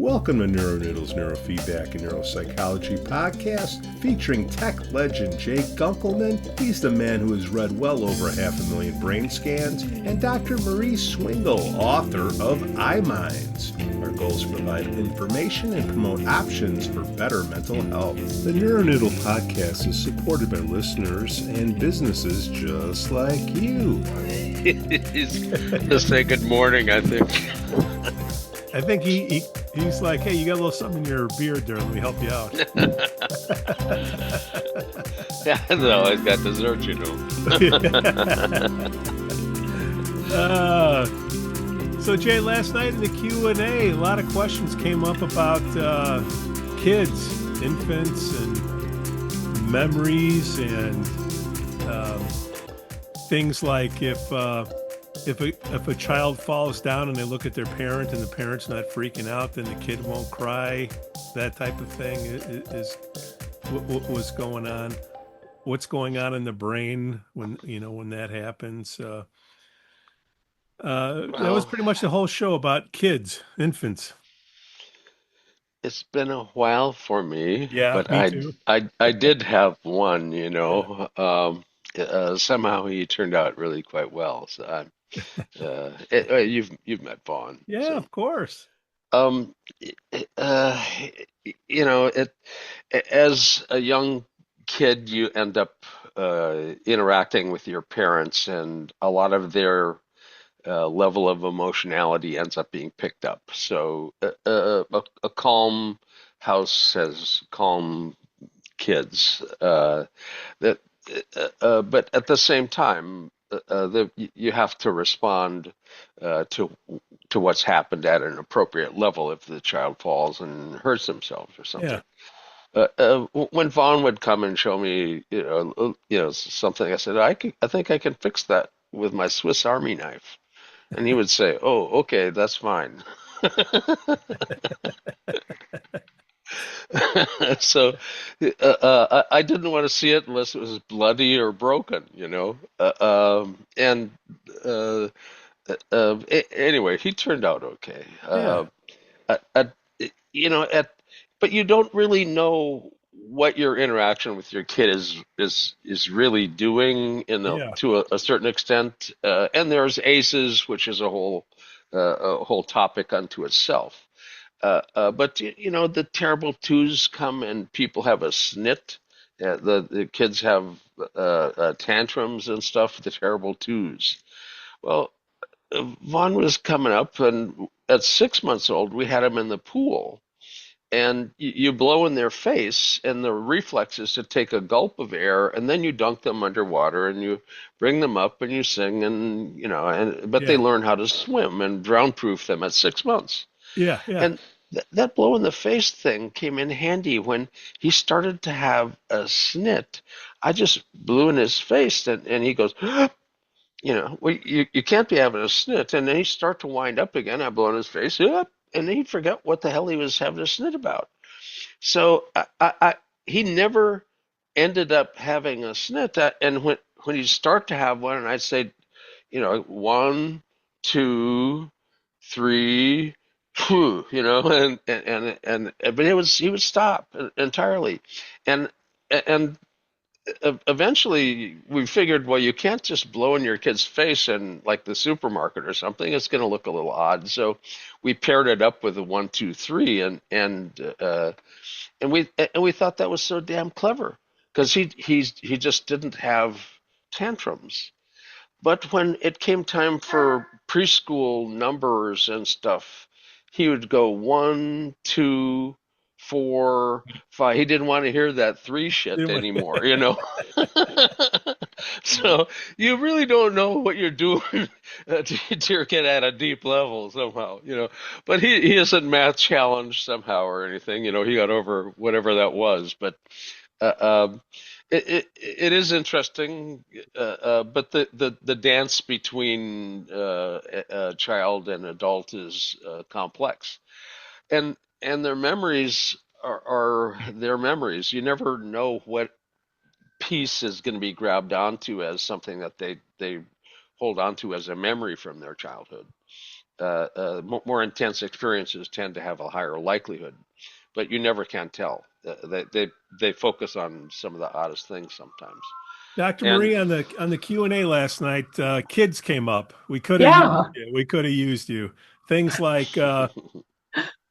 Welcome to NeuroNoodle's Neurofeedback and Neuropsychology Podcast, featuring tech legend Jay Gunkelman. He's the man who has read well over 500,000 brain scans, and Dr. Marie Swingle, author of iMinds. Our goal is to provide information and promote options for better mental health. The NeuroNoodle Podcast is supported by listeners and businesses just like you. He's gonna say good morning, I think. I think he's like, hey, you got a little something in your beard there. Let me help you out. Yeah, no, I've got dessert, you know. So, Jay, last night in the Q&A, a lot of questions came up about kids, infants, and memories, and things like if a child falls down and they look at their parent and the parent's not freaking out, then the kid won't cry. That type of thing is what was going on. What's going on in the brain when that happens? That was pretty much the whole show about kids, infants. It's been a while for me, Yeah, but me too. I did have one, somehow he turned out really quite well. So you've met Vaughn. Yeah, So, of course. uh, it as a young kid, you end up interacting with your parents, and a lot of their level of emotionality ends up being picked up. So a calm house has calm kids. That, but at the same time, you have to respond to what's happened at an appropriate level if the child falls and hurts themselves or something. Yeah. When Vaughn would come and show me, something, I said, I think I can fix that with my Swiss Army knife. And he would say, "Oh, okay, that's fine." So I didn't want to see it unless it was bloody or broken, and anyway, he turned out okay. Yeah. At, but you don't really know what your interaction with your kid is really doing Yeah. to a certain extent. And there's ACEs, which is a whole topic unto itself. But the terrible twos come and people have a snit. The kids have tantrums and stuff. The terrible twos. Well, Vaughn was coming up, and at 6 months old, we had him in the pool, and you blow in their face, and the reflex is to take a gulp of air, and then you dunk them underwater, and you bring them up, and you sing, but they Yeah. learn how to swim and drown-proof them at 6 months. Yeah. Yeah. And that blow in the face thing came in handy when he started to have a snit. I just blew in his face, and he goes, well, you can't be having a snit. And then he'd start to wind up again. I blow in his face, and then he'd forget what the hell he was having a snit about. So he never ended up having a snit. And when he'd start to have one, and I'd say, 1, 2, 3, phew, and but he would stop entirely, and eventually we figured, well, you can't just blow in your kid's face in like the supermarket or something. It's going to look a little odd. So we paired it up with a 1, 2, 3, and we thought that was so damn clever because he just didn't have tantrums. But when it came time for preschool numbers and stuff, he would go 1, 2, 4, 5. He didn't want to hear that 3 shit anymore, So you really don't know what you're doing to your kid at a deep level somehow, But he isn't math challenged somehow or anything, He got over whatever that was, but it is interesting, but the dance between a child and adult is complex, and their memories are their memories. You never know what piece is going to be grabbed onto as something that they hold onto as a memory from their childhood. more intense experiences tend to have a higher likelihood, but you never can tell. They focus on some of the oddest things sometimes. Dr. And Marie, on the Q&A last night, kids came up. We could have used Yeah, you. We could have used you. Things like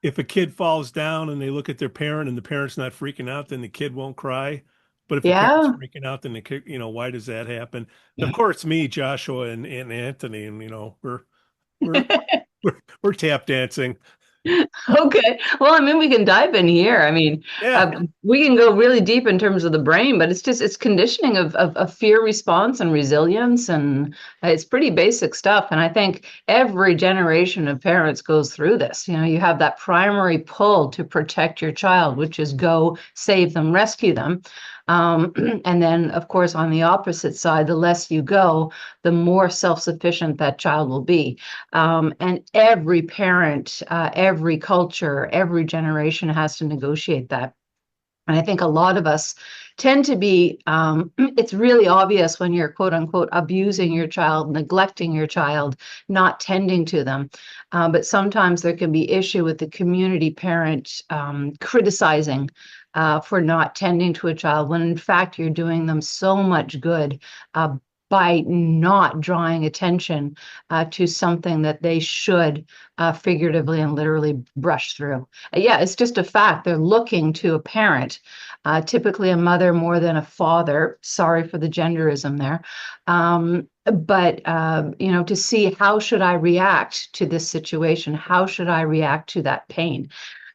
if a kid falls down and they look at their parent and the parent's not freaking out, then the kid won't cry. But if the parent's yeah. freaking out, then the kid, why does that happen? And of course, me, Joshua, and Anthony, and we're we're tap dancing. Okay. Well, I mean, we can dive in here. I mean, Yeah. we can go really deep in terms of the brain, but it's conditioning of fear response and resilience, and it's pretty basic stuff. And I think every generation of parents goes through this. You have that primary pull to protect your child, which is go save them, rescue them. And then, of course, on the opposite side, the less you go, the more self-sufficient that child will be. And every parent, every culture, every generation has to negotiate that. And I think a lot of us tend to be, it's really obvious when you're quote unquote abusing your child, neglecting your child, not tending to them. But sometimes there can be issue with the community parent criticizing for not tending to a child, when in fact you're doing them so much good by not drawing attention to something that they should figuratively and literally brush through. Yeah, it's just a fact. They're looking to a parent, typically a mother more than a father. Sorry for the genderism there. But to see, how should I react to this situation? How should I react to that pain?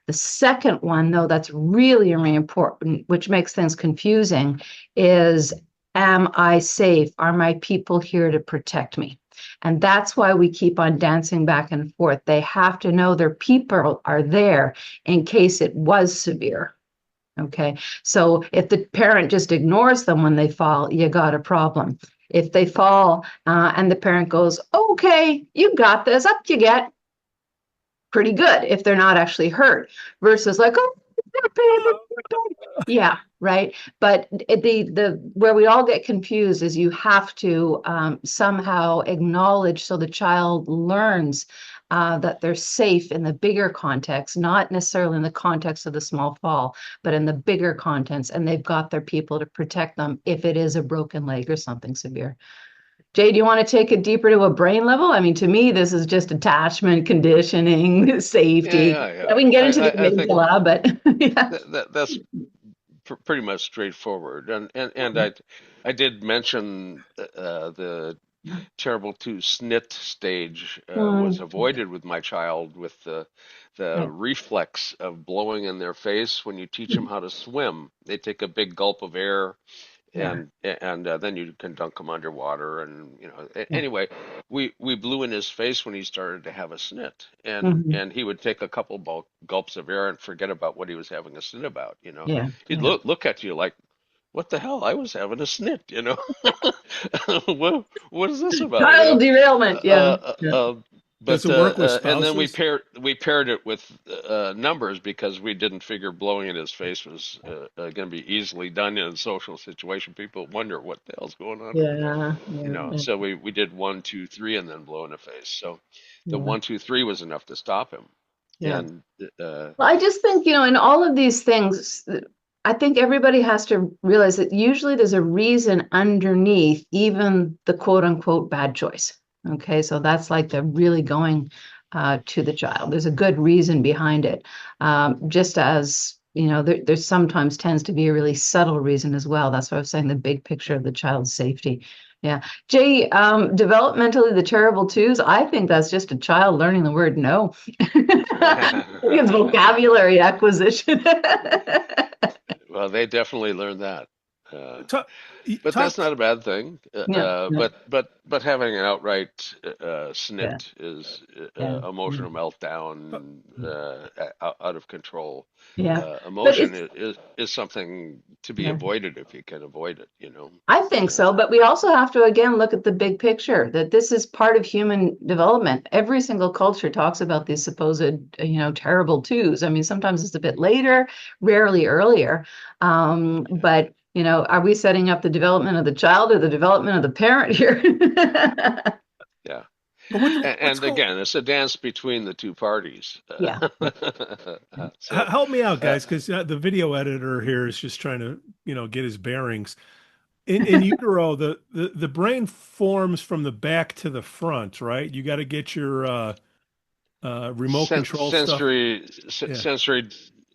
The second one, though, that's really, really important, which makes things confusing, is, am I safe? Are my people here to protect me? And that's why we keep on dancing back and forth. They have to know their people are there in case it was severe. Okay, so if the parent just ignores them when they fall, you got a problem. If they fall and the parent goes, okay, you got this, up you get, pretty good if they're not actually hurt, versus like, oh, yeah, right. But the where we all get confused is you have to somehow acknowledge, so the child learns that they're safe in the bigger context, not necessarily in the context of the small fall, but in the bigger context, and they've got their people to protect them if it is a broken leg or something severe. Jay, do you want to take it deeper to a brain level? I mean, to me, this is just attachment, conditioning, safety. yeah. We can get into the I think amygdala, but yeah. that's pretty much straightforward. And I did mention the terrible two snit stage was avoided with my child with the reflex of blowing in their face when you teach them how to swim. They take a big gulp of air, and then you can dunk them underwater, and anyway, we blew in his face when he started to have a snit, and he would take a couple gulps of air and forget about what he was having a snit about. He'd look at you like, what the hell? I was having a snit, what is this about? Child derailment, Does But it work with and then we spouses? paired it with numbers, because we didn't figure blowing in his face was going to be easily done in a social situation. People wonder what the hell's going on over there. So we did 1, 2, 3, and then blow in the face. So the 1, 2, 3 was enough to stop him. And well, I just think, in all of these things, I think everybody has to realize that usually there's a reason underneath even the quote unquote bad choice. Okay, so that's like the really going to the child. There's a good reason behind it. Just as, there's sometimes tends to be a really subtle reason as well. That's what I was saying, the big picture of the child's safety. Yeah. Jay, developmentally, the terrible twos, I think that's just a child learning the word no. It's vocabulary acquisition. Well, they definitely learned that. Talk, But that's not a bad thing. But having an outright snit is emotional meltdown, out of control. Emotion is something to be avoided if you can avoid it. I think so, but we also have to again look at the big picture, that this is part of human development. Every single culture talks about these supposed, terrible twos. I mean, sometimes it's a bit later, rarely earlier, but. Are we setting up the development of the child or the development of the parent here? Yeah. But what's And going? again, it's a dance between the two parties. Yeah. So, Help me out, uh, guys, because the video editor here is just trying to, get his bearings. In utero, the brain forms from the back to the front, right? You got to get your remote control stuff. Yeah. sensory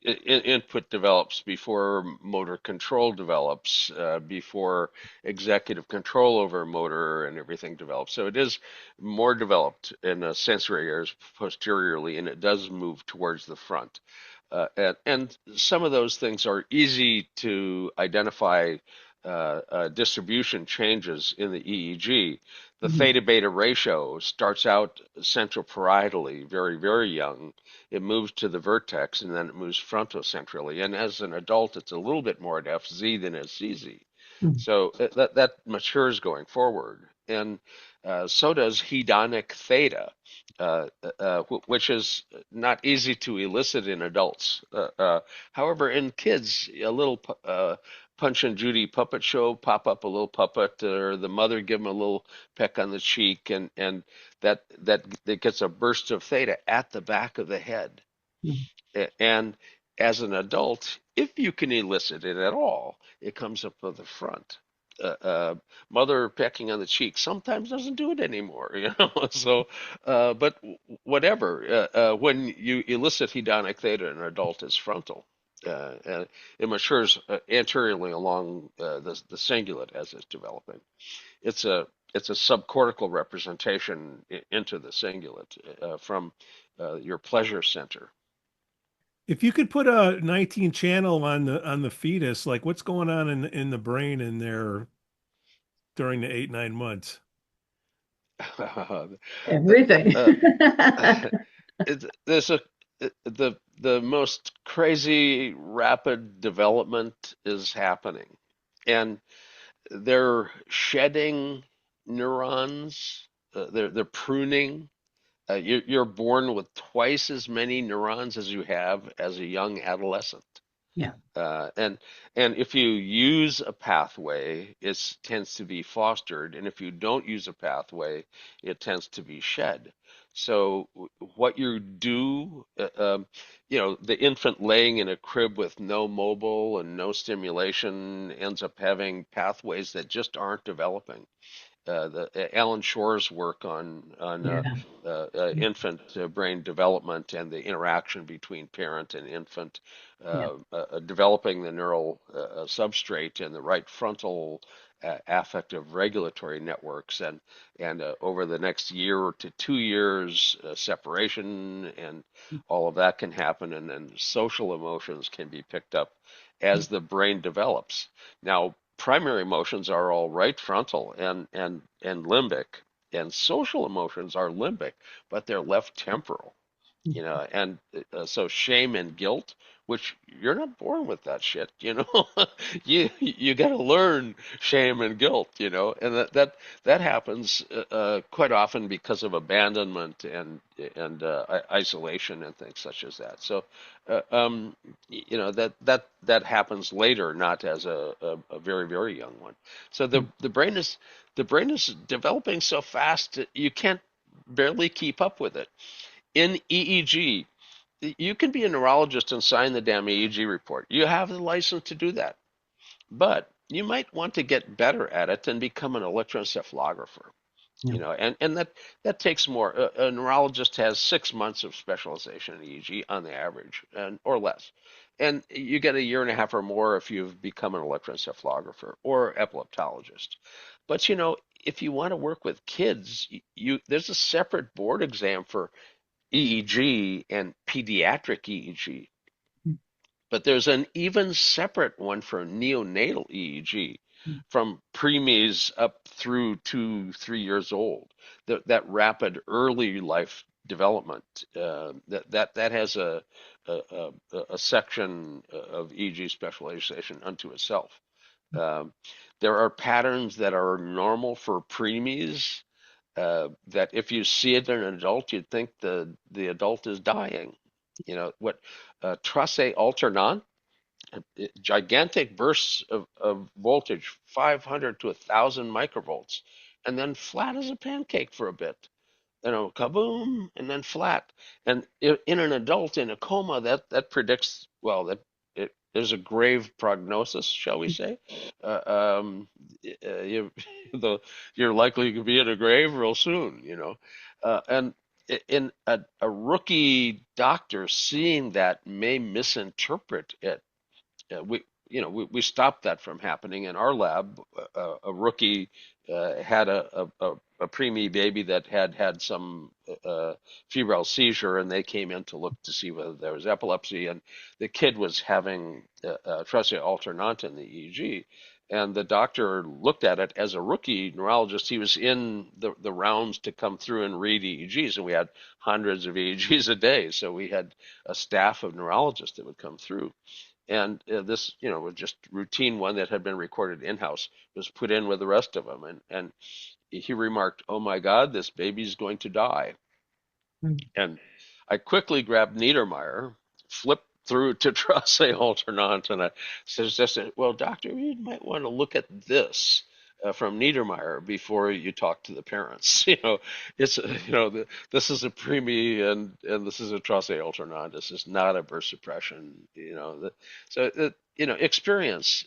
input develops before motor control develops, before executive control over motor and everything develops. So it is more developed in sensory areas posteriorly, and it does move towards the front. And some of those things are easy to identify, distribution changes in the EEG. The Mhm. theta beta ratio starts out central parietally, very, very young. It moves to the vertex and then it moves frontocentrally. And as an adult, it's a little bit more at FZ than at CZ. Mhm. So that matures going forward. And so does hedonic theta, which is not easy to elicit in adults. However, in kids, a little Punch and Judy puppet show, pop up a little puppet, or the mother give them a little peck on the cheek, and that gets a burst of theta at the back of the head. Mhm. And as an adult, if you can elicit it at all, it comes up to the front. Uh, uh, Mother pecking on the cheek sometimes doesn't do it anymore, you know. So, but whatever. When you elicit hedonic theta in an adult, it's frontal. And it matures anteriorly along the cingulate as it's developing. It's a it's a subcortical representation into the cingulate from your pleasure center. If you could put a 19 channel on the fetus, like what's going on in the brain in there during the 8, 9 months? Everything. uh, there's a the most crazy rapid development is happening, and they're shedding neurons. They're pruning. You're born with twice as many neurons as you have as a young adolescent. Yeah. Uh, and and if you use a pathway, it tends to be fostered, and if you don't use a pathway, it tends to be shed. So what you do, the infant laying in a crib with no mobile and no stimulation ends up having pathways that just aren't developing. Alan Shore's work on Yeah. infant brain development and the interaction between parent and infant, Yeah. developing the neural substrate and the right frontal affective regulatory networks, and over the next year to 2 years, separation and all of that can happen, and then social emotions can be picked up as the brain develops. Now, primary emotions are all right frontal and limbic, and social emotions are limbic, but they're left temporal. And so shame and guilt, which you're not born with that shit, you got to learn shame and guilt, and that happens quite often because of abandonment and isolation and things such as that. So, that happens later, not as a very, very young one. So the brain is developing so fast that you can't barely keep up with it. In EEG, you can be a neurologist and sign the damn EEG report. You have the license to do that. But you might want to get better at it and become an electroencephalographer. Yeah. And that takes more. A neurologist has 6 months of specialization in EEG on the average, or less. And you get a year and a half or more if you've become an electroencephalographer or epileptologist. But if you want to work with kids, there's a separate board exam for EEG and pediatric EEG. But there's an even separate one for neonatal EEG from preemies up through 2, 3 years old. That rapid early life development, that has a, a section of EEG specialization unto itself. Um, there are patterns that are normal for preemies, that if you see it in an adult, you'd think the adult is dying. What trace alternant, gigantic bursts of voltage, 500 to 1,000 microvolts, and then flat as a pancake for a bit. kaboom, and then flat. And in an adult in a coma, that predicts, well, that there's a grave prognosis, shall we say. Uh, um, you, you're likely to be in a grave real soon, and in a rookie doctor seeing that may misinterpret it. We stopped that from happening in our lab. A rookie had a preemie baby that had some febrile seizure, and they came in to look to see whether there was epilepsy, and the kid was having trachea alternante in the EEG. And the doctor looked at it as a rookie neurologist. He was in the rounds to come through and read EEGs, and we had hundreds of EEGs a day. So we had a staff of neurologists that would come through. And this, was just routine one that had been recorded in-house, was put in with the rest of them. And he remarked, "Oh my God, this baby's going to die." And I quickly grabbed Niedermeyer, flipped through to trachea alternante, and I suggested, "Well, doctor, you might want to look at this from Niedermeyer before you talk to the parents." It's this is a preemie and this is a trachea alternante. This is not a burst suppression. Experience.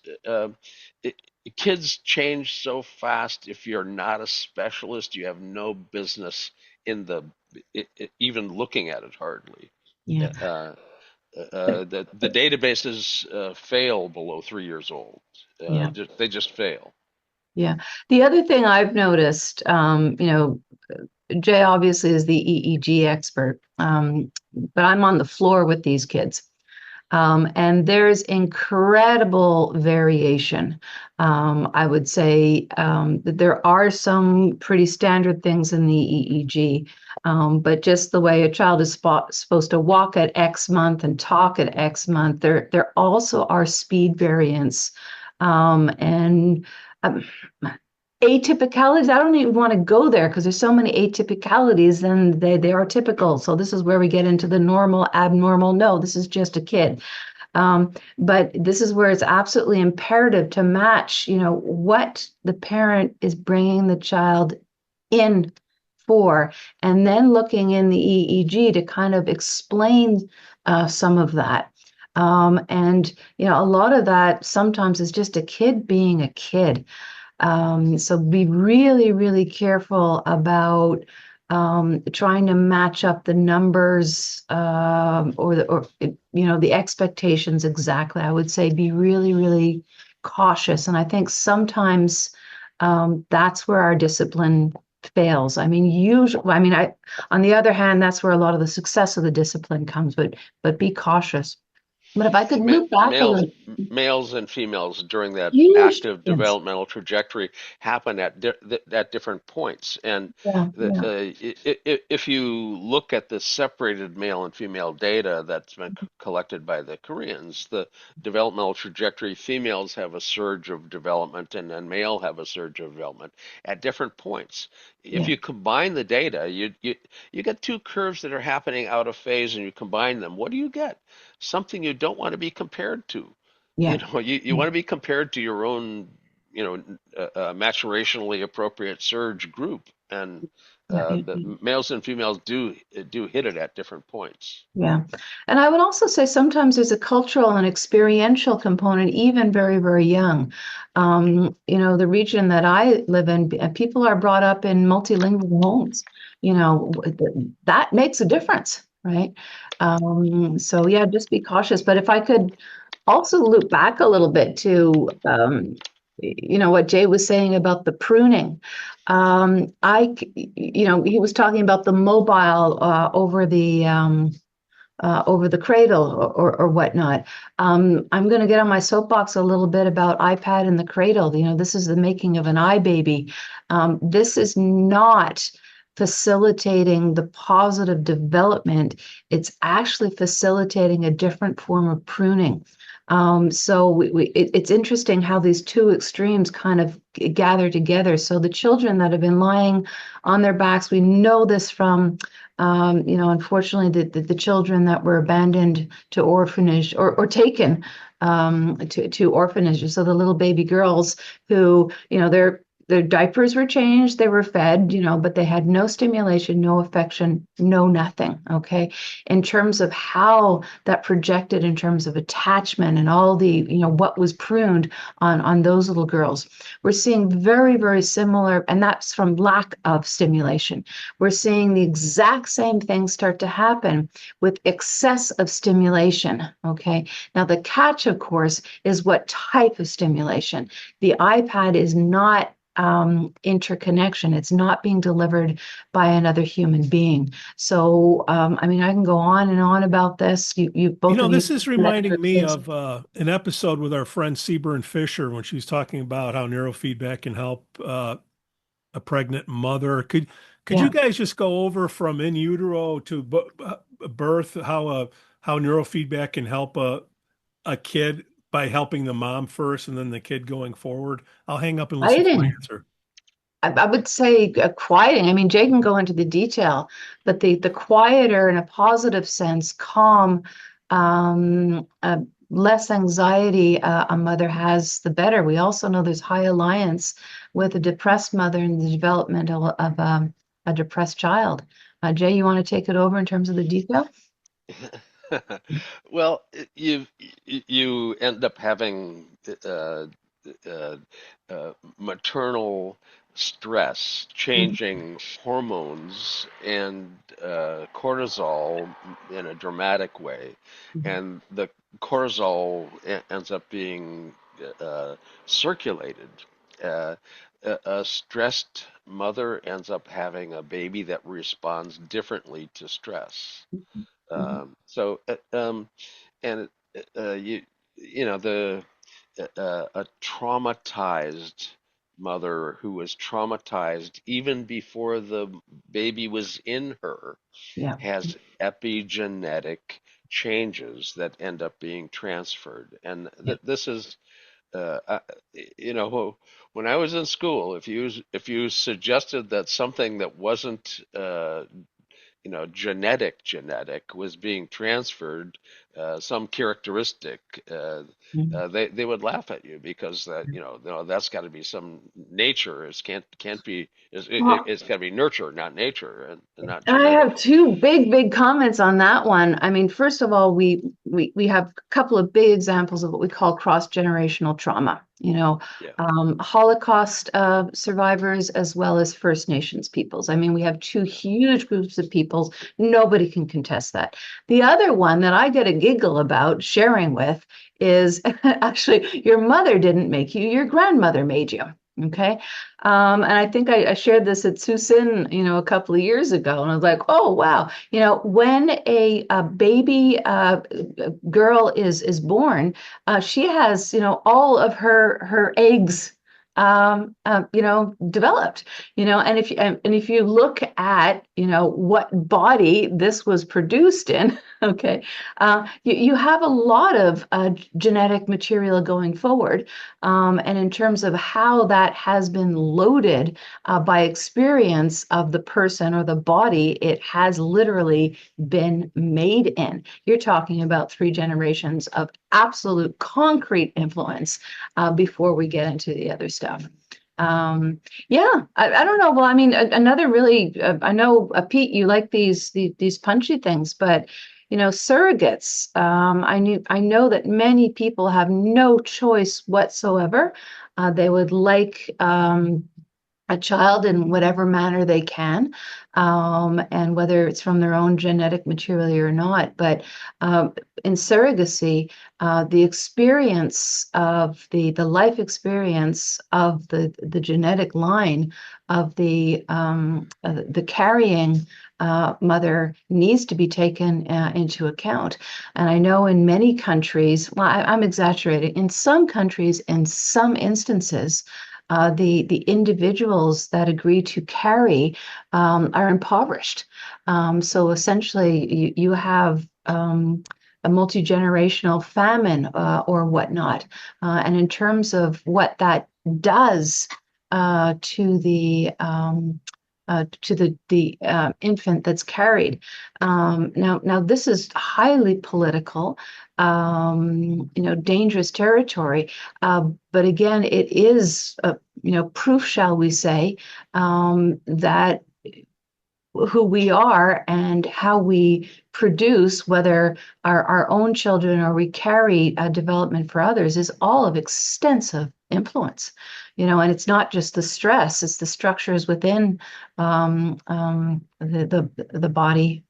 Kids change so fast. If you're not a specialist, you have no business in even looking at it hardly. Yeah. The databases fail below 3 years old. Yeah. They just fail. Yeah. The other thing I've noticed, Jay obviously is the EEG expert, but I'm on the floor with these kids. And there's incredible variation. I would say that there are some pretty standard things in the EEG, but just the way a child is supposed to walk at X month and talk at X month, there also are speed variants. And atypicalities, I don't even want to go there because there's so many atypicalities and they are typical. So this is where we get into the normal, abnormal. No, this is just a kid. But this is where it's absolutely imperative to match, what the parent is bringing the child in for, and then looking in the EEG to kind of explain some of that. And a lot of that sometimes is just a kid being a kid. So be really, really careful about trying to match up the numbers or the expectations exactly. I would say be really, really cautious. And I think sometimes that's where our discipline fails. I mean, on the other hand, that's where a lot of the success of the discipline comes, but be cautious. But if I could loop back males and females during that Huge active developmental trajectory happen at different points. And if you look at the separated male and female data that's been collected by the Koreans, the developmental trajectory, females have a surge of development and then male have a surge of development at different points. If you combine the data, you get two curves that are happening out of phase, and you combine them. What do you get? Something you don't want to be compared to. You want to be compared to your own, maturationally appropriate surge group, and the males and females do hit it at different points. Yeah, and I would also say sometimes there's a cultural and experiential component, even very, very young. The region that I live in, people are brought up in multilingual homes. That makes a difference, right? So yeah, just be cautious. But if I could also loop back a little bit to, what Jay was saying about the pruning. He was talking about the mobile over the cradle or whatnot. I'm going to get on my soapbox a little bit about iPad in the cradle. This is the making of an iBaby. This is not facilitating the positive development. It's actually facilitating a different form of pruning. So it's interesting how these two extremes kind of gather together. So the children that have been lying on their backs, we know this from, unfortunately, the children that were abandoned to orphanage or taken to orphanages. So the little baby girls who, they're their diapers were changed, they were fed, but they had no stimulation, no affection, no nothing. Okay. In terms of how that projected in terms of attachment and all the, what was pruned on those little girls, we're seeing very, very similar, and that's from lack of stimulation. We're seeing the exact same thing start to happen with excess of stimulation. Okay. Now, the catch, of course, is what type of stimulation. The iPad is not interconnection. It's not being delivered by another human being. So, I mean, I can go on and on about this. You both of This you is reminding me of an episode with our friend Sebern Fisher when she was talking about how neurofeedback can help a pregnant mother. Could you guys just go over from in utero to birth how neurofeedback can help a kid by helping the mom first and then the kid going forward? I'll hang up and listen to my answer. I would say quieting. I mean, Jay can go into the detail, but the quieter, in a positive sense, calm, less anxiety a mother has, the better. We also know there's high alliance with a depressed mother in the development of a depressed child. Jay, you want to take it over in terms of the detail? Well, you end up having maternal stress, changing hormones and cortisol in a dramatic way, and the cortisol ends up being circulated. A stressed mother ends up having a baby that responds differently to stress. So, and a traumatized mother who was traumatized even before the baby was in her has epigenetic changes that end up being transferred, and this is when I was in school, if you suggested that something that wasn't genetic was being transferred, some characteristic, they would laugh at you because that no, that's got to be some nature. It can't be. It's got to be nurture, not nature, and not genetic. I have two big comments on that one. I mean, first of all, we have a couple of big examples of what we call cross-generational trauma. Holocaust survivors as well as First Nations peoples. I mean, we have two huge groups of peoples. Nobody can contest that. The other one that I get a giggle about sharing with is actually your mother didn't make you, your grandmother made you. Okay. And I think I shared this at Suisun, a couple of years ago, and I was like, oh, wow. When a baby girl is born, she has, all of her eggs developed, and if you look at, what body this was produced in, okay, you have a lot of genetic material going forward, and in terms of how that has been loaded by experience of the person or the body it has literally been made in. You're talking about 3 generations of absolute concrete influence before we get into the other stuff. I don't know. Well, I mean, another really, I know, Pete, you like these punchy things, but surrogates. I know that many people have no choice whatsoever. They would like a child in whatever manner they can, and whether it's from their own genetic material or not. But in surrogacy, the experience of the life experience of the genetic line of the carrying mother needs to be taken into account. And I know in many countries, well, I'm exaggerating, in some countries, in some instances, the individuals that agree to carry are impoverished. So essentially, you have a multi-generational famine or whatnot. And in terms of what that does to the to the infant that's carried. Now this is highly political, dangerous territory. But again, it is proof, shall we say, that who we are and how we produce, whether our own children or we carry development for others, is all of extensive influence. And it's not just the stress; it's the structures within the body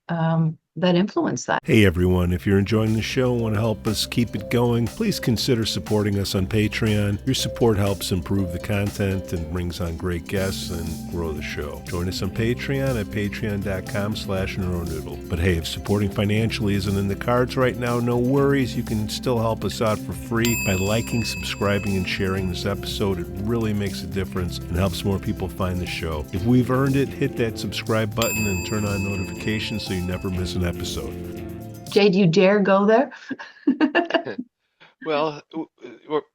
that influence that. Hey everyone, if you're enjoying the show and want to help us keep it going, please consider supporting us on Patreon. Your support helps improve the content and brings on great guests and grow the show. Join us on Patreon at patreon.com/NeuroNoodle. But hey, if supporting financially isn't in the cards right now, no worries. You can still help us out for free by liking, subscribing, and sharing this episode. It really makes a difference and helps more people find the show. If we've earned it, hit that subscribe button and turn on notifications so you never miss an episode. Jay, do you dare go there? Well,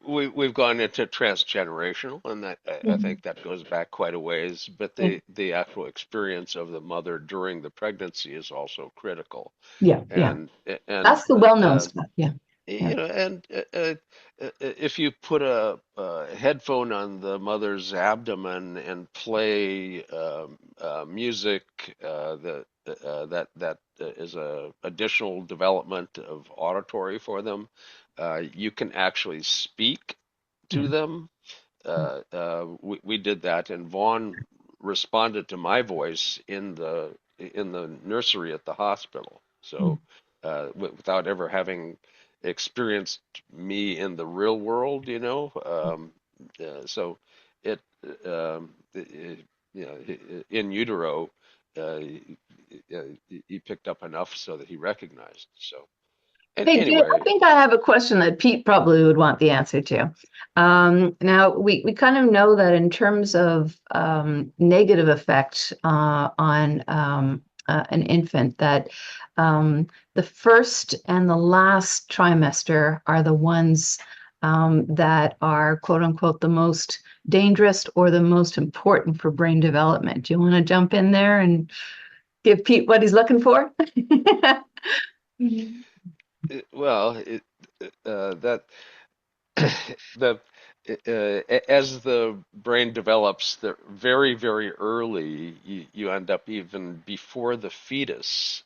we've gone into transgenerational, and I think that goes back quite a ways. But the actual experience of the mother during the pregnancy is also critical. Yeah. And That's the well-known stuff. Yeah. And if you put a headphone on the mother's abdomen and play music that is a additional development of auditory for them, you can actually speak to them. We did that, and Vaughn responded to my voice in the nursery at the hospital. So without ever having experienced me in the real world, so it, in utero, he picked up enough so that he recognized. So, Hey, Jay, I think I have a question that Pete probably would want the answer to. Now, we kind of know that in terms of negative effect on an infant, that the first and the last trimester are the ones that are, quote unquote, the most dangerous or the most important for brain development. Do you want to jump in there and give Pete what he's looking for? Well, that the as the brain develops, very, very early, you end up even before the fetus.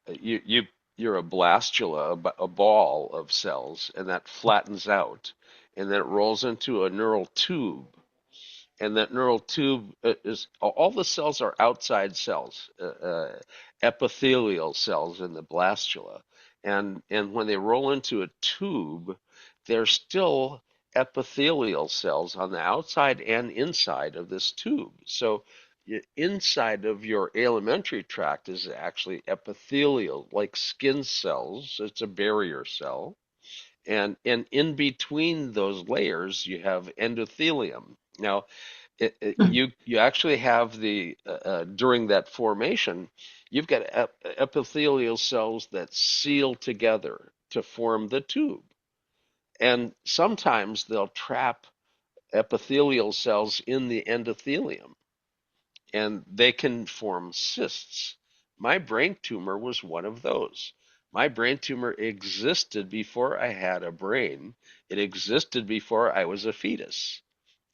You're a blastula, a ball of cells, and that flattens out, and then it rolls into a neural tube. And that neural tube is all the cells are outside cells, epithelial cells in the blastula. And when they roll into a tube, they're still epithelial cells on the outside and inside of this tube. So inside of your alimentary tract is actually epithelial, like skin cells. It's a barrier cell. And in between those layers, you have endothelium. Now, you actually have during that formation, you've got epithelial cells that seal together to form the tube, and sometimes they'll trap epithelial cells in the endothelium, and they can form cysts. My brain tumor was one of those. My brain tumor existed before I had a brain. It existed before I was a fetus.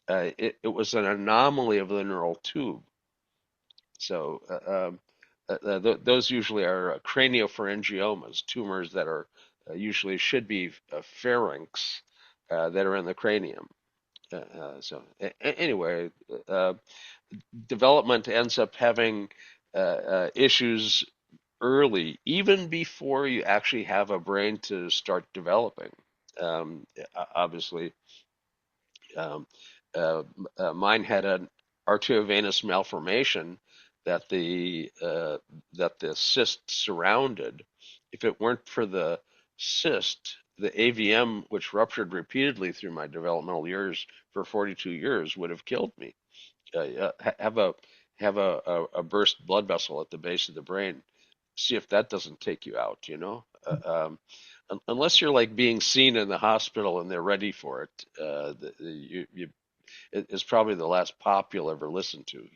It was an anomaly of the neural tube. So those usually are craniopharyngiomas, tumors that are usually should be pharynx that are in the cranium. Anyway, development ends up having issues early, even before you actually have a brain to start developing. Obviously, um, mine had an arteriovenous malformation that the cyst surrounded. If it weren't for the cyst, the AVM, which ruptured repeatedly through my developmental years for 42 years, would have killed me. Have a burst blood vessel at the base of the brain. See if that doesn't take you out. Unless you're like being seen in the hospital and they're ready for it, is probably the last pop you'll ever listen to,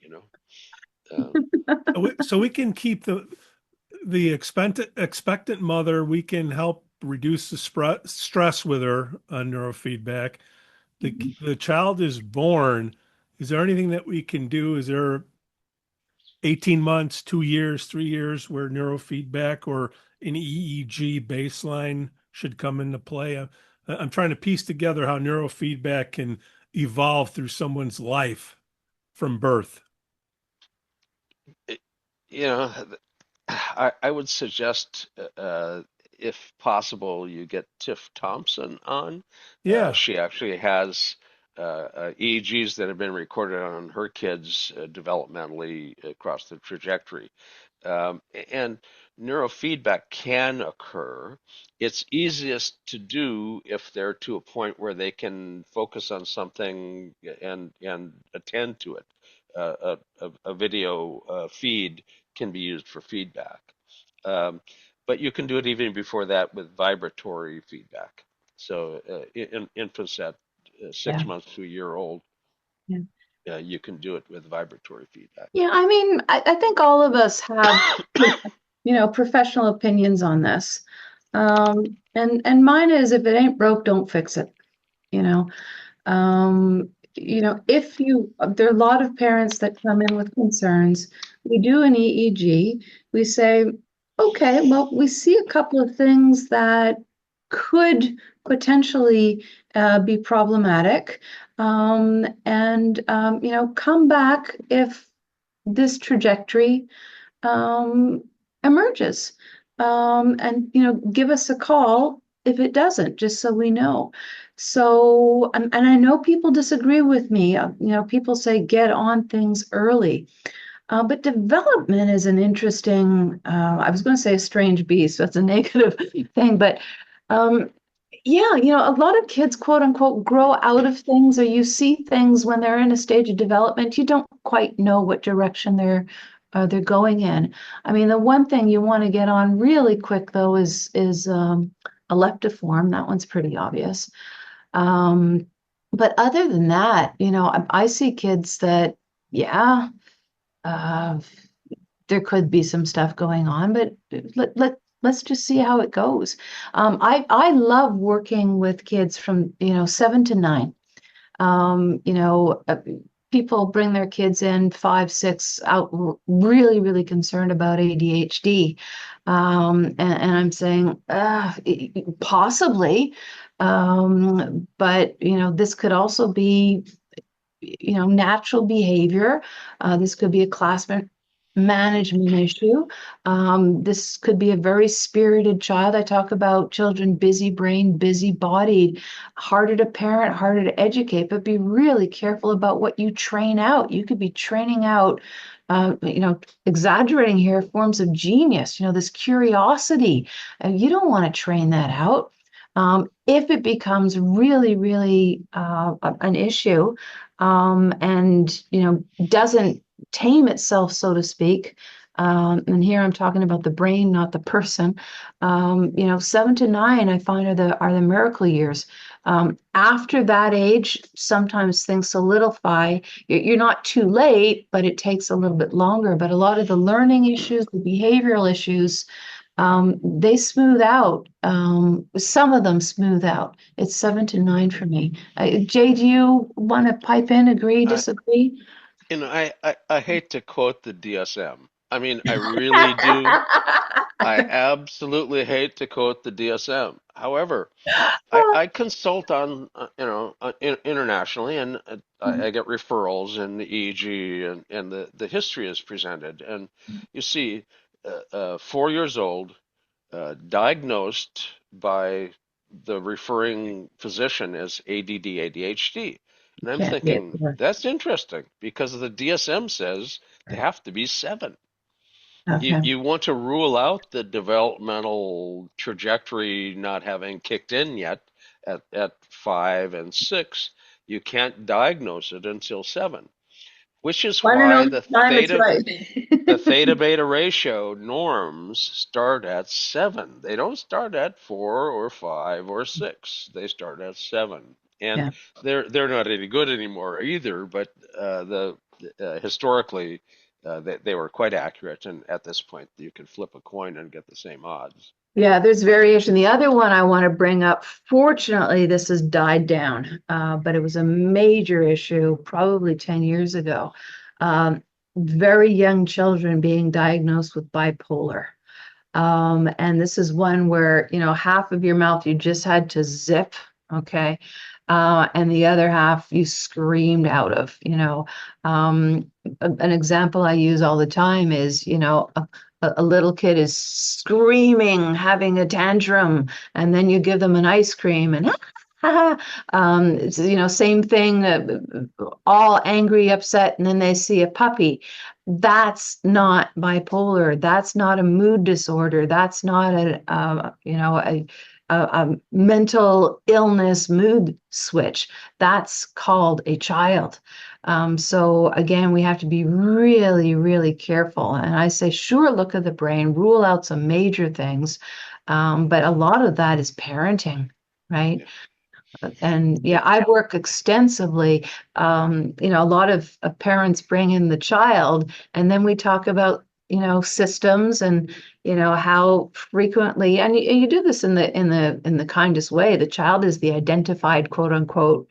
So we can keep the expectant mother. We can help reduce the stress with her on neurofeedback. The child is born. Is there anything that we can do? Is there 18 months, 2 years, 3 years where neurofeedback or an EEG baseline should come into play? I'm trying to piece together how neurofeedback can evolve through someone's life from birth. you know, I would suggest, if possible, you get Tiff Thompson on. Yeah. She actually has EEGs that have been recorded on her kids developmentally across the trajectory. And neurofeedback can occur. It's easiest to do if they're to a point where they can focus on something and attend to it. A video feed can be used for feedback. But you can do it even before that with vibratory feedback. So infants at 6 months to a year old, Yeah. you can do it with vibratory feedback. Yeah, I mean, I think all of us have, professional opinions on this. And mine is, if it ain't broke, don't fix it. You know, there are a lot of parents that come in with concerns. We do an EEG. We say, okay, well, we see a couple of things that could potentially be problematic. Come back if this trajectory emerges. Give us a call if it doesn't, just so we know. So, and I know people disagree with me. People say get on things early. But development is an interesting, I was going to say a strange beast. That's a negative thing. But a lot of kids, quote unquote, grow out of things, or you see things when they're in a stage of development. You don't quite know what direction they're going in. I mean, the one thing you want to get on really quick, though, is eleptiform. That one's pretty obvious. But other than that, I see kids that, there could be some stuff going on, but let's just see how it goes. I love working with kids from 7 to 9. People bring their kids in 5, 6 out really, really concerned about ADHD. And I'm saying, possibly, but this could also be, natural behavior. This could be a class management issue. This could be a very spirited child. I talk about children busy brain, busy bodied, harder to parent, harder to educate, but be really careful about what you train out. You could be training out, exaggerating here, forms of genius, this curiosity. You don't want to train that out. If it becomes really, really an issue, and doesn't tame itself, so to speak. And here I'm talking about the brain, not the person. 7 to 9, I find are the miracle years. After that age, sometimes things solidify. You're not too late, but it takes a little bit longer. But a lot of the learning issues, the behavioral issues, they smooth out. Some of them smooth out. It's 7 to 9 for me. Jay, do you want to pipe in, agree, disagree? I hate to quote the DSM. I mean, I really do. I absolutely hate to quote the DSM. However, I consult on, internationally, and I get referrals in the EEG, and the history is presented. And you see, 4 years old, diagnosed by the referring physician as ADD, ADHD. And I'm thinking, that's interesting because the DSM says they have to be 7. Okay. You want to rule out the developmental trajectory not having kicked in yet at 5 and 6. You can't diagnose it until 7, which is why the theta beta ratio norms start at 7. They don't start at 4 or 5 or 6. They start at 7. and Yeah. they're not any good anymore either. But historically, they were quite accurate, and at this point, you can flip a coin and get the same odds. Yeah, there's variation. The other one I want to bring up, fortunately, this has died down, but it was a major issue probably 10 years ago. Very young children being diagnosed with bipolar. And this is one where, half of your mouth you just had to zip, okay? And the other half you screamed out of, an example I use all the time is, a little kid is screaming, having a tantrum, and then you give them an ice cream and same thing, all angry, upset, and then they see a puppy. That's not bipolar. That's not a mood disorder. That's not a mental illness mood switch. That's called a child. So again, we have to be really, really careful. And I say, sure, look at the brain, rule out some major things. But a lot of that is parenting, right? And yeah, I work extensively. A lot of parents bring in the child, and then we talk about, systems and, how frequently, and you do this in the kindest way. The child is the identified quote unquote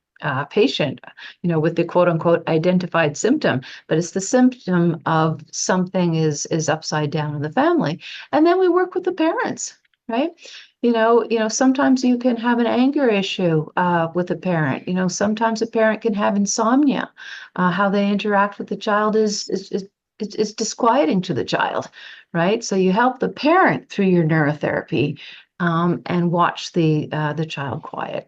patient, with the quote unquote identified symptom, but it's the symptom of something is upside down in the family. And then we work with the parents, right? Sometimes you can have an anger issue with a parent. Sometimes a parent can have insomnia. How they interact with the child is disquieting to the child, right? So you help the parent through your neurotherapy and watch the child quiet.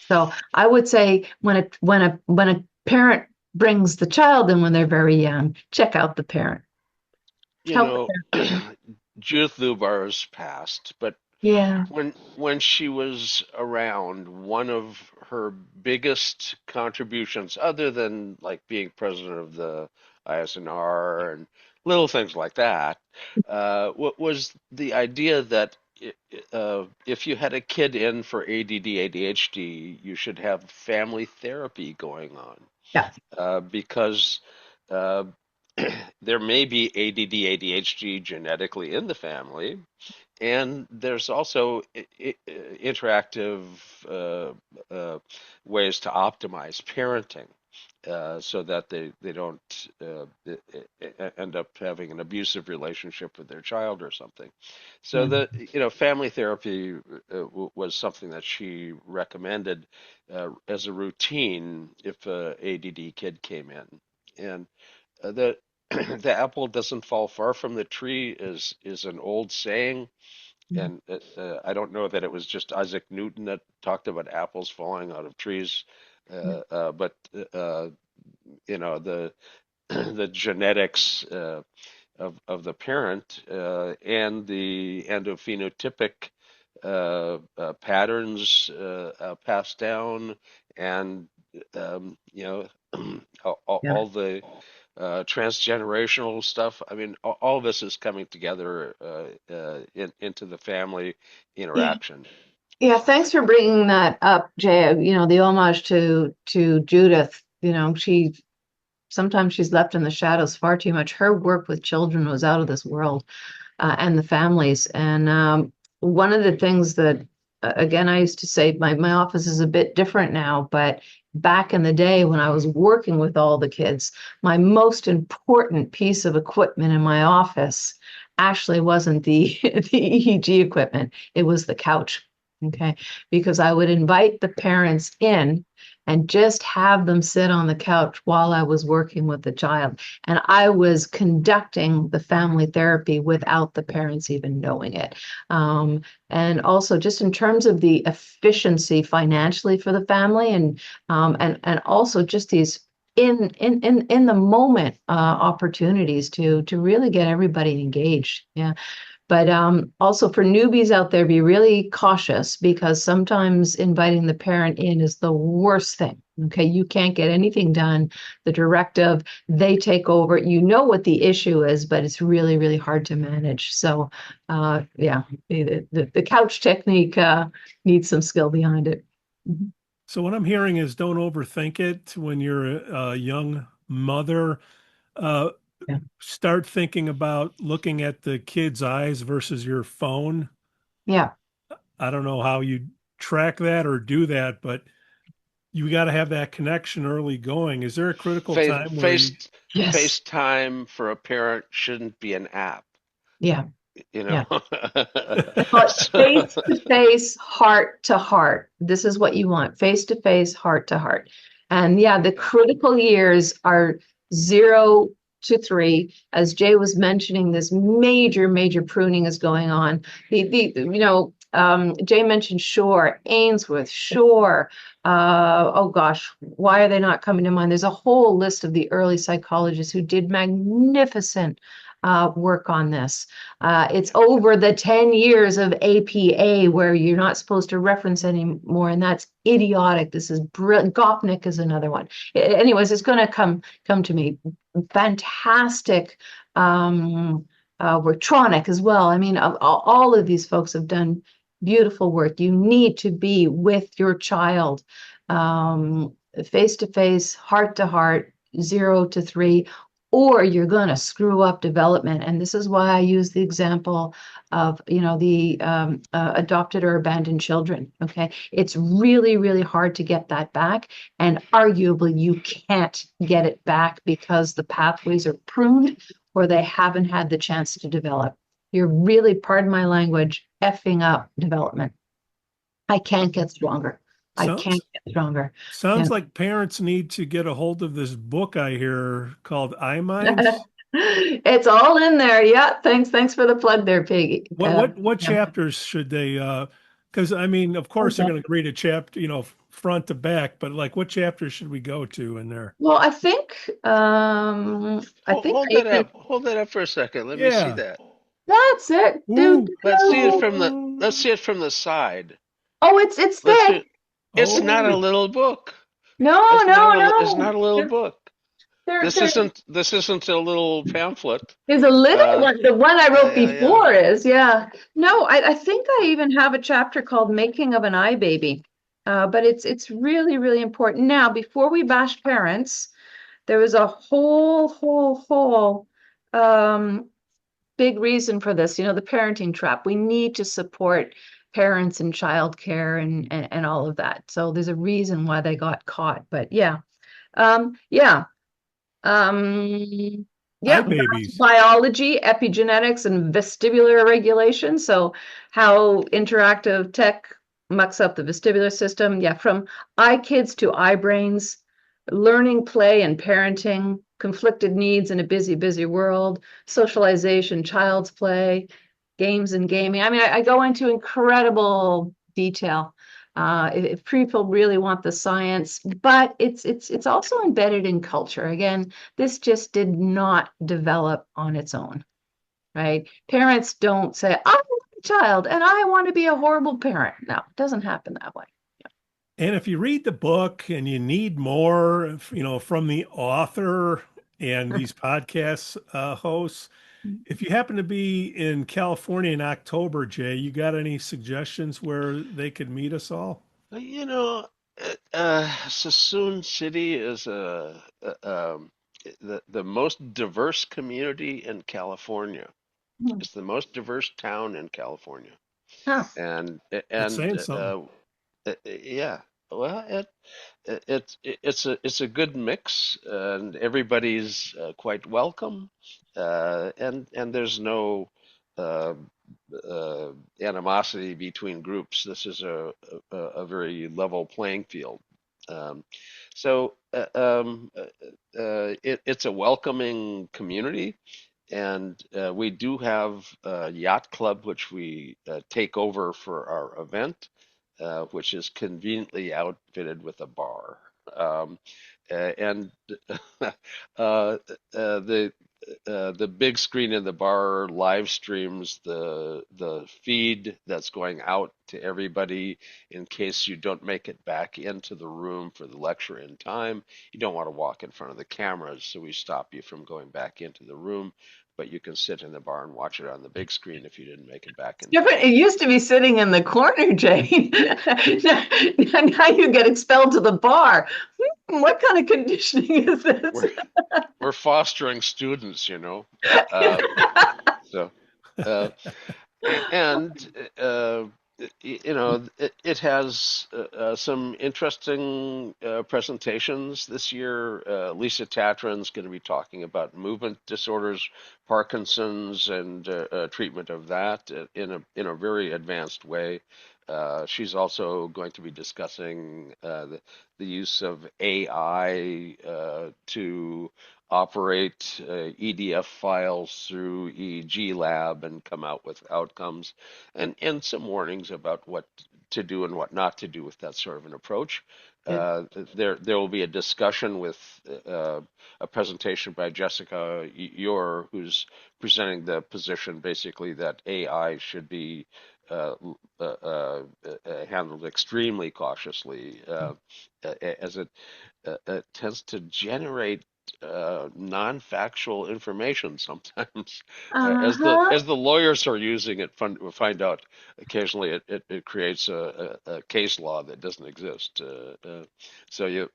So I would say when a parent brings the child in when they're very young, check out the parent. Judith Lubar's passed, but Yeah. when she was around, one of her biggest contributions, other than like being president of the ISNR and little things like that, was the idea that if you had a kid in for ADD, ADHD, you should have family therapy going on. Yeah. Because there may be ADD, ADHD genetically in the family, and there's also interactive ways to optimize parenting so that they don't end up having an abusive relationship with their child or something. So family therapy was something that she recommended as a routine if a ADD kid came in. And the the apple doesn't fall far from the tree is an old saying. And I don't know that it was just Isaac Newton that talked about apples falling out of trees, but the the genetics of the parent and the endophenotypic patterns passed down, and all the transgenerational stuff. I mean, all of this is coming together into the family interaction. Yeah, thanks for bringing that up, Jay. The homage to Judith. Sometimes she's left in the shadows far too much. Her work with children was out of this world, and the families. And one of the things that, again, I used to say, my office is a bit different now, but back in the day when I was working with all the kids, my most important piece of equipment in my office actually wasn't the EEG equipment. It was the couch. Okay, because I would invite the parents in and just have them sit on the couch while I was working with the child. And I was conducting the family therapy without the parents even knowing it. And also just in terms of the efficiency financially for the family, and also just these in the moment opportunities to really get everybody engaged. Yeah. But also for newbies out there, be really cautious, because sometimes inviting the parent in is the worst thing. Okay, you can't get anything done. The directive, they take over. You know what the issue is, but it's really, really hard to manage. So the couch technique needs some skill behind it. Mm-hmm. So what I'm hearing is don't overthink it when you're a young mother. Uh, Yeah. Start thinking about looking at the kid's eyes versus your phone. Yeah. I don't know how you track that or do that, but you got to have that connection early going. Is there a critical Face time where face you, Yes. FaceTime for a parent shouldn't be an app, Yeah. you know. Yeah. But So, face to face, heart to heart. This is what you want, face to face, heart to heart. And yeah, the critical years are 0 to 3. As Jay was mentioning, this major, major pruning is going on. Jay mentioned Shore, Ainsworth, Shore. Oh gosh, why are they not coming to mind? There's a whole list of the early psychologists who did magnificent work on this. It's over the 10 years of APA where you're not supposed to reference anymore, and that's idiotic. This is brilliant. Gopnik is another one. Anyways, it's going to come to me. Fantastic. Wortronic as well. I mean, all of these folks have done beautiful work. You need to be with your child, face to face, heart to heart, 0 to 3, or you're going to screw up development. And this is why I use the example of, the adopted or abandoned children. Okay. It's really, really hard to get that back. And arguably, you can't get it back because the pathways are pruned or they haven't had the chance to develop. You're really, pardon my language, effing up development. I can't get stronger. I can't sounds get stronger. sounds like parents need to get a hold of this book I hear called iMinds. It's all in there. Yeah. Thanks for the plug there, Piggy. What Yeah. chapters should they because I mean, of course they're Okay. going to read a chapter, front to back, but like what chapters should we go to in there? Well, I think hold I that even, up. Hold that up for a second. Let me see Yeah. that. that's it. Ooh. Let's see it from the side. Oh, it's Let's thick. see. It's not a Oh. little book. No, no, It's no. not a little book. This There isn't a little pamphlet. is a little Uh, one. The one I yeah, wrote yeah, yeah. before is, yeah. No, I think I even have a chapter called Making of an Eye Baby. But it's really, really important. Now, before we bash parents, there was a whole um big reason for this, the parenting trap. We need to support parents and childcare and all of that. So there's a reason why they got caught. But yeah. Yeah. Eye Yeah, babies. biology, epigenetics, and vestibular regulation. So how interactive tech mucks up the vestibular system. Yeah, from eye kids to eye brains, learning, play, and parenting, conflicted needs in a busy, busy world, socialization, child's play, games and gaming. I mean, I go into incredible detail if people really want the science, but it's also embedded in culture. Again, this just did not develop on its own, right? Parents don't say, I want a child and I want to be a horrible parent. No, it doesn't happen that way. And if you read the book and you need more, from the author and these podcast hosts, if you happen to be in California in October, Jay, you got any suggestions where they could meet us all? You know, Suisun City is the most diverse community in California. Hmm. It's the most diverse town in California, Huh. and That's and saying something. yeah. Well, it's a good mix, and everybody's quite welcome, and there's no uh, animosity between groups. This is a very level playing field. Um, it's a welcoming community, and we do have a yacht club, which we take over for our event, which is conveniently outfitted with a bar. And the the big screen in the bar live streams the feed that's going out to everybody in case you don't make it back into the room for the lecture in time. You don't want to walk in front of the cameras, so we stop you from going back into the room. but you can sit in the bar and watch it on the big screen if you didn't make it back in Different. time. It used to be sitting in the corner, Jay. Now you get expelled to the bar. What kind of conditioning is this? We're fostering students, so. And it has some interesting presentations this year. Lisa Tatron's going to be talking about movement disorders, Parkinson's, and treatment of that in a very advanced way. She's also going to be discussing the use of AI to operate EDF files through EEG lab and come out with outcomes and some warnings about what to do and what not to do with that sort of an approach. There will be a discussion with a presentation by Jessica Yor, who's presenting the position basically that AI should be handled extremely cautiously as it tends to generate non-factual information sometimes. As the lawyers are using it, find out occasionally it creates a case law that doesn't exist. So if you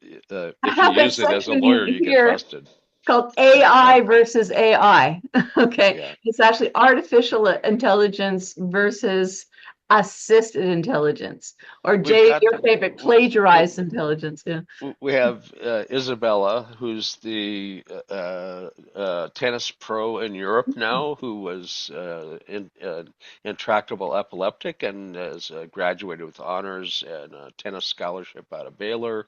use it as a lawyer, you get busted. Called AI versus AI. Okay, Yeah. It's actually artificial intelligence versus assisted intelligence, or Jay, your favorite, plagiarized intelligence. Yeah. We have Isabella, who's the tennis pro in Europe now, who was intractable epileptic and has graduated with honors and a tennis scholarship out of Baylor.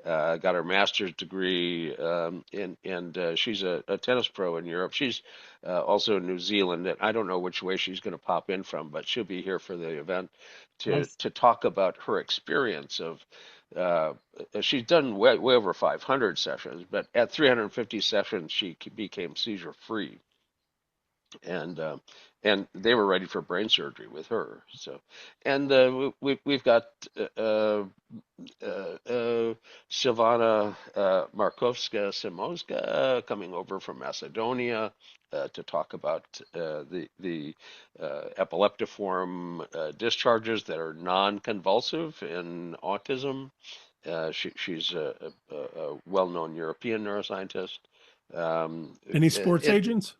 Got her master's degree, and she's a tennis pro in Europe. She's also in New Zealand, and I don't know which way she's going to pop in from, but she'll be here for the event to talk about her experience of. She's done way over 500 sessions, but at 350 sessions, she became seizure free. And they were ready for brain surgery with her. So, and we've got Silvana Markovska-Simozga coming over from Macedonia to talk about the epileptiform discharges that are non-convulsive in autism. She's a well-known European neuroscientist. Any sports agents?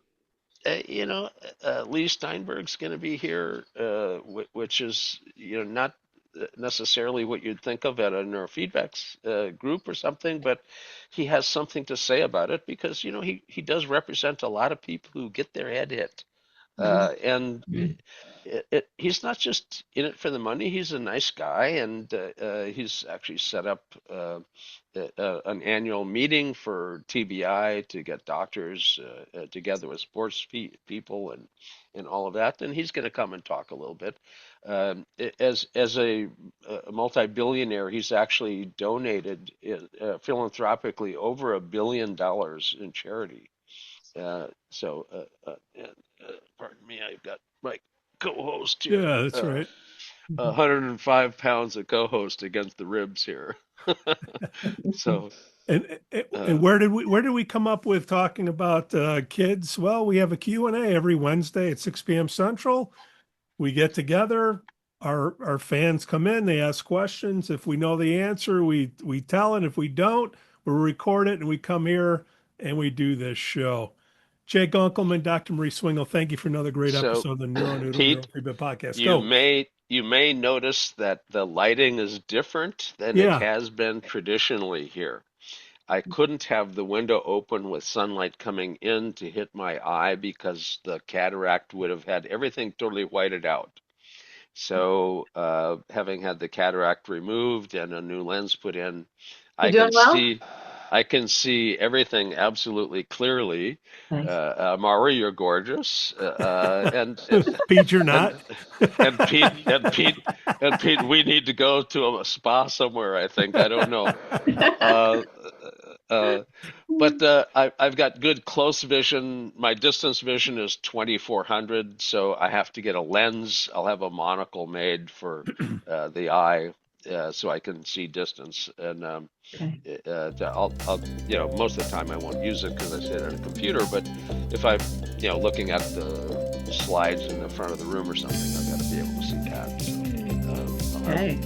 Lee Steinberg's going to be here, which is, not necessarily what you'd think of at a neurofeedback group or something, but he has something to say about it because, he does represent a lot of people who get their head hit. And he's not just in it for the money. He's a nice guy, and he's actually set up an annual meeting for TBI to get doctors together with sports people and all of that. And he's going to come and talk a little bit. As a multi-billionaire, he's actually donated philanthropically over $1 billion in charity. Pardon me, I've got my co-host here. Yeah, that's right. 105 pounds of co-host against the ribs here. So, and where did we come up with talking about kids? Well, we have a Q&A every Wednesday at 6 p.m. Central. We get together. Our fans come in. They ask questions. If we know the answer, we tell it. If we don't, we record it and we come here and we do this show. Jay Gunkelman, Dr. Marie Swingle, thank you for another great episode of the NeuroNoodle Neurofeedback Podcast. You may notice that the lighting is different than it has been traditionally here. I couldn't have the window open with sunlight coming in to hit my eye because the cataract would have had everything totally whited out. So having had the cataract removed and a new lens put in, I can see everything absolutely clearly. Nice. Maury, you're gorgeous. And Pete, you're not. And Pete, we need to go to a spa somewhere. I think I don't know. But I've got good close vision. My distance vision is 2400, so I have to get a lens. I'll have a monocle made for the eye. so I can see distance. And Okay. I'll most of the time I won't use it because I sit at a computer. But if I'm looking at the slides in the front of the room or something, I've got to be able to see that. So, Okay.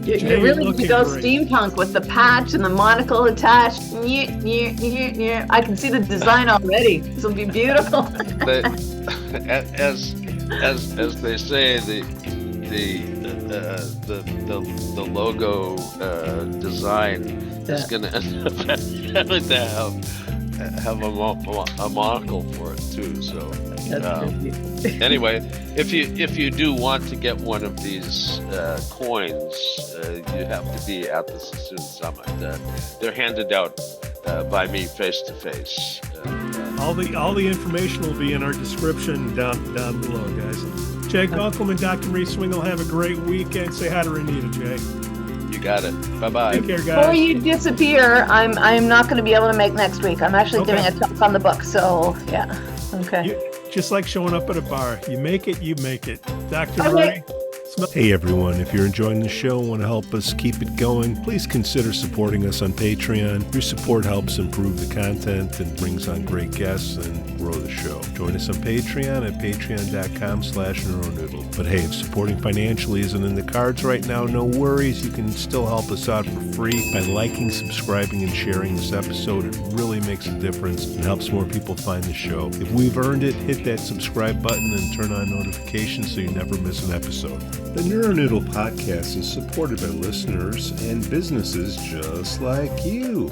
Jay, You really looking need to go great. steampunk with the patch and the monocle attached. I can see the design already. This will be beautiful. As they say, the logo design is going to end up having to have a monocle for it too. So anyway, if you do want to get one of these coins, you have to be at the Suisun Summit. They're handed out by me face to face. All the information will be in our description down below, guys. Jay Gunkelman, Dr. Marie Swingle, have a great weekend. Say hi to Renita, Jay. You got it. Bye-bye. Take care, guys. Before you disappear, I'm not going to be able to make next week. I'm actually giving a talk on the book. So yeah. Okay. Just like showing up at a bar. You make it, you make it. Dr. Okay. Marie. Hey everyone, if you're enjoying the show and want to help us keep it going, please consider supporting us on Patreon. Your support helps improve the content and brings on great guests and grow the show. Join us on Patreon at patreon.com/NeuroNoodle. But hey, if supporting financially isn't in the cards right now, no worries. You can still help us out for free by liking, subscribing, and sharing this episode. It really makes a difference and helps more people find the show. If we've earned it, hit that subscribe button and turn on notifications so you never miss an episode. The NeuroNoodle podcast is supported by listeners and businesses just like you.